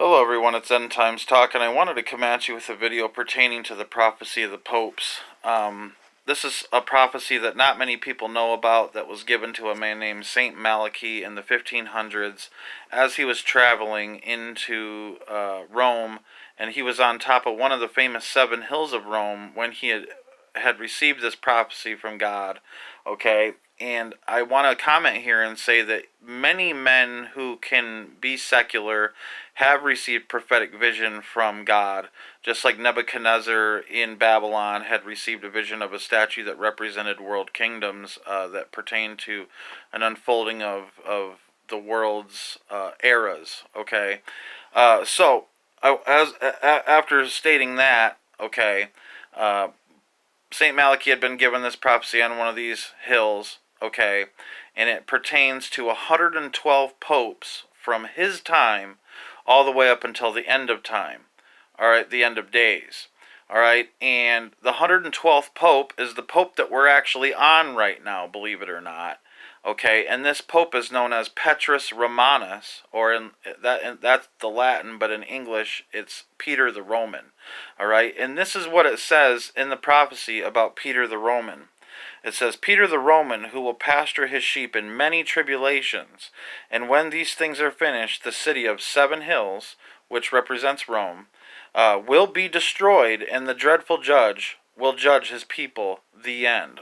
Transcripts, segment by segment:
Hello everyone, it's End Times Talk, and I wanted to come at you with a video pertaining to the prophecy of the popes. This is a prophecy that not many people know about that was given to a man named Saint Malachy in the 1500s as he was traveling into Rome, and he was on top of one of the famous 7 hills of Rome when he had received this prophecy from God, okay? And I want to comment here and say that many men who can be secular have received prophetic vision from God, just like Nebuchadnezzar in Babylon had received a vision of a statue that represented world kingdoms that pertained to an unfolding of the world's eras, okay? After stating that, okay, Saint Malachy had been given this prophecy on one of these hills, okay, and it pertains to 112 popes from his time all the way up until the end of time, all right, the end of days, all right, and the 112th pope is the pope that we're actually on right now, believe it or not, okay, and this pope is known as Petrus Romanus, or that's the Latin, but in English it's Peter the Roman, all right, and this is what it says in the prophecy about Peter the Roman. It says, Peter the Roman, who will pasture his sheep in many tribulations, and when these things are finished, the city of 7 hills, which represents Rome, will be destroyed, and the dreadful judge will judge his people. The end.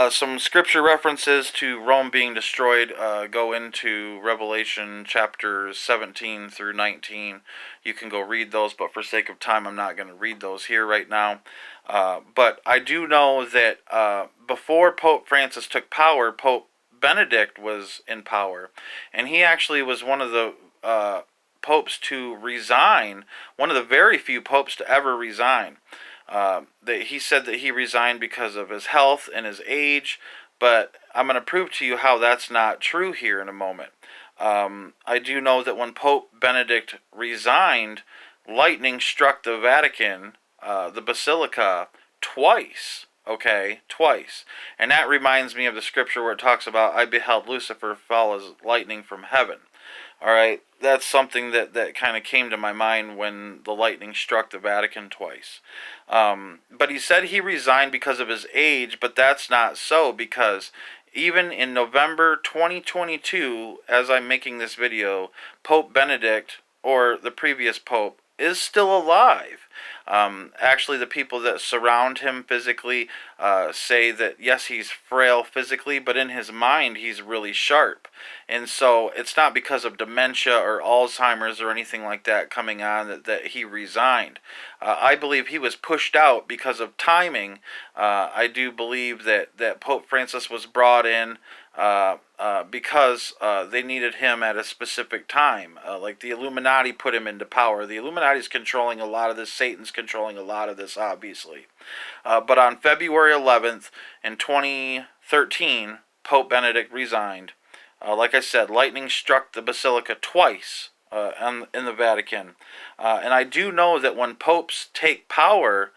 Some scripture references to Rome being destroyed go into Revelation chapters 17 through 19. You can go read those, but for sake of time, I'm not going to read those here right now. But I do know that before Pope Francis took power, Pope Benedict was in power, and he actually was one of the popes to resign, one of the very few popes to ever resign. That he said that he resigned because of his health and his age, but I'm going to prove to you how that's not true here in a moment. I do know that when Pope Benedict resigned, lightning struck the Vatican, the Basilica, twice. Okay, twice. And that reminds me of the scripture where it talks about, I beheld Lucifer fall as lightning from heaven. Alright, that's something that kind of came to my mind when the lightning struck the Vatican twice. But he said he resigned because of his age, but that's not so, because even in November 2022, as I'm making this video, Pope Benedict, or the previous pope, is still alive. Actually, the people that surround him physically say that, yes, he's frail physically, but in his mind, he's really sharp. And so it's not because of dementia or Alzheimer's or anything like that coming on that he resigned. I believe he was pushed out because of timing. I do believe that Pope Francis was brought in because they needed him at a specific time. Like the Illuminati put him into power. The Illuminati's controlling a lot of this. Satan's controlling a lot of this, obviously. But on February 11th in 2013, Pope Benedict resigned. Like I said, lightning struck the Basilica twice in the Vatican. And I do know that when popes take power,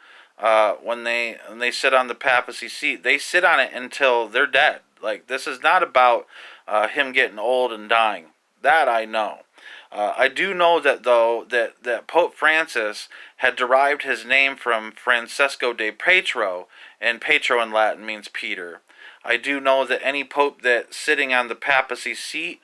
when they sit on the papacy seat, they sit on it until they're dead. Like, this is not about him getting old and dying. That I know. I do know that, though, that Pope Francis had derived his name from Francesco de Petro, and Petro in Latin means Peter. I do know that any pope that's sitting on the papacy seat,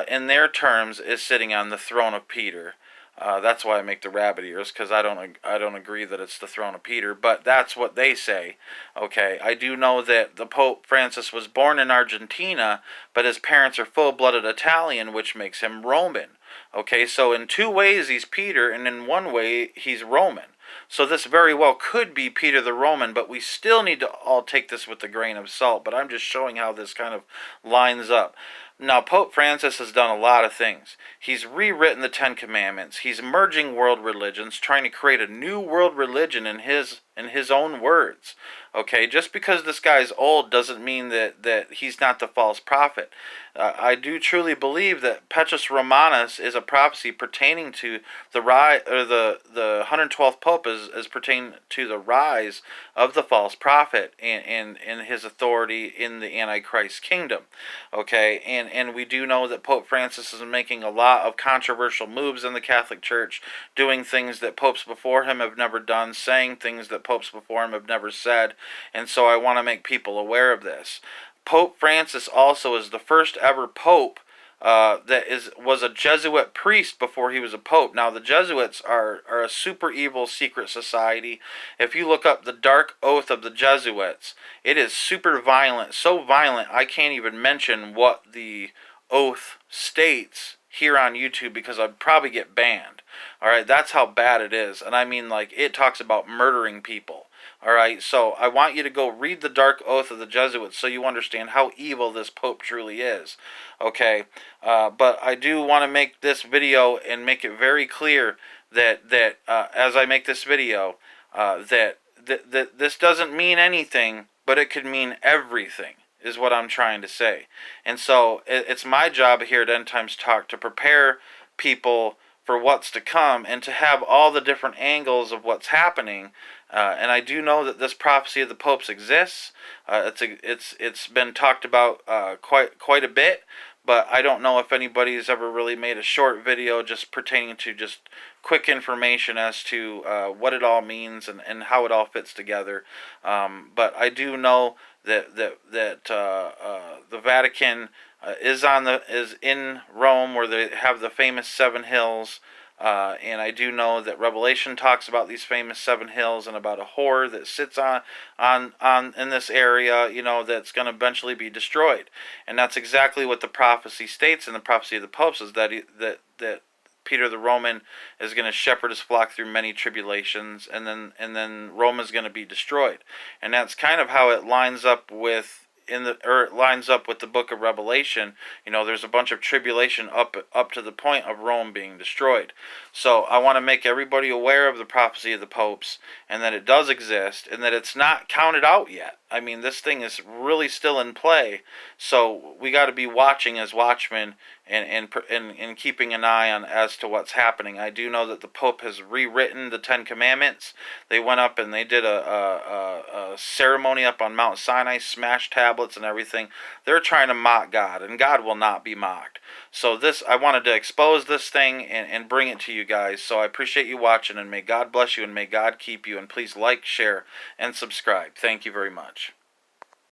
in their terms, is sitting on the throne of Peter. That's why I make the rabbit ears, because I don't agree that it's the throne of Peter, but that's what they say. Okay, I do know that the Pope Francis was born in Argentina, but his parents are full-blooded Italian, which makes him Roman. Okay, so in 2 ways he's Peter, and in 1 way he's Roman. So this very well could be Peter the Roman, but we still need to all take this with a grain of salt. But I'm just showing how this kind of lines up. Now, Pope Francis has done a lot of things. He's rewritten the 10 Commandments. He's merging world religions, trying to create a new world religion in his in his own words. Okay, just because this guy's old doesn't mean that he's not the false prophet. I do truly believe that Petrus Romanus is a prophecy pertaining to the rise, or the 112th Pope is pertaining to the rise of the false prophet and his authority in the Antichrist kingdom. Okay, and we do know that Pope Francis is making a lot of controversial moves in the Catholic Church, doing things that popes before him have never done, saying things that popes before him have never said, and so I want to make people aware of this. Pope Francis also is the first ever pope was a Jesuit priest before he was a pope. Now, the Jesuits are a super evil secret society. If you look up the dark oath of the Jesuits, it is super violent. So violent, I can't even mention what the oath states here on YouTube because I'd probably get banned. Alright, that's how bad it is. And I mean, like, it talks about murdering people. Alright, so I want you to go read the Dark Oath of the Jesuits so you understand how evil this Pope truly is. Okay, but I do want to make this video and make it very clear that as I make this video, that this doesn't mean anything, but it could mean everything, is what I'm trying to say. And so it's my job here at End Times Talk to prepare people for what's to come and to have all the different angles of what's happening. And I do know that this prophecy of the popes exists. It's been talked about quite a bit, but I don't know if anybody's ever really made a short video just pertaining to just quick information as to what it all means and how it all fits together. But I do know that the Vatican is in Rome, where they have the famous 7 hills. And I do know that Revelation talks about these famous 7 hills and about a whore that sits on in this area, you know, that's going to eventually be destroyed. And that's exactly what the prophecy states in the prophecy of the popes, is that that Peter the Roman is going to shepherd his flock through many tribulations, and then Rome is going to be destroyed. And that's kind of how it lines up with it lines up with the book of Revelation. You know, there's a bunch of tribulation up to the point of Rome being destroyed. So I want to make everybody aware of the prophecy of the popes, and that it does exist, and that it's not counted out yet. I mean, this thing is really still in play, so we got to be watching as watchmen and keeping an eye on as to what's happening. I do know that the Pope has rewritten the 10 Commandments. They went up and they did a ceremony up on Mount Sinai, smashed tablets and everything. They're trying to mock God, and God will not be mocked. So I wanted to expose this thing and bring it to you guys. So I appreciate you watching, and may God bless you, and may God keep you. And please like, share, and subscribe. Thank you very much.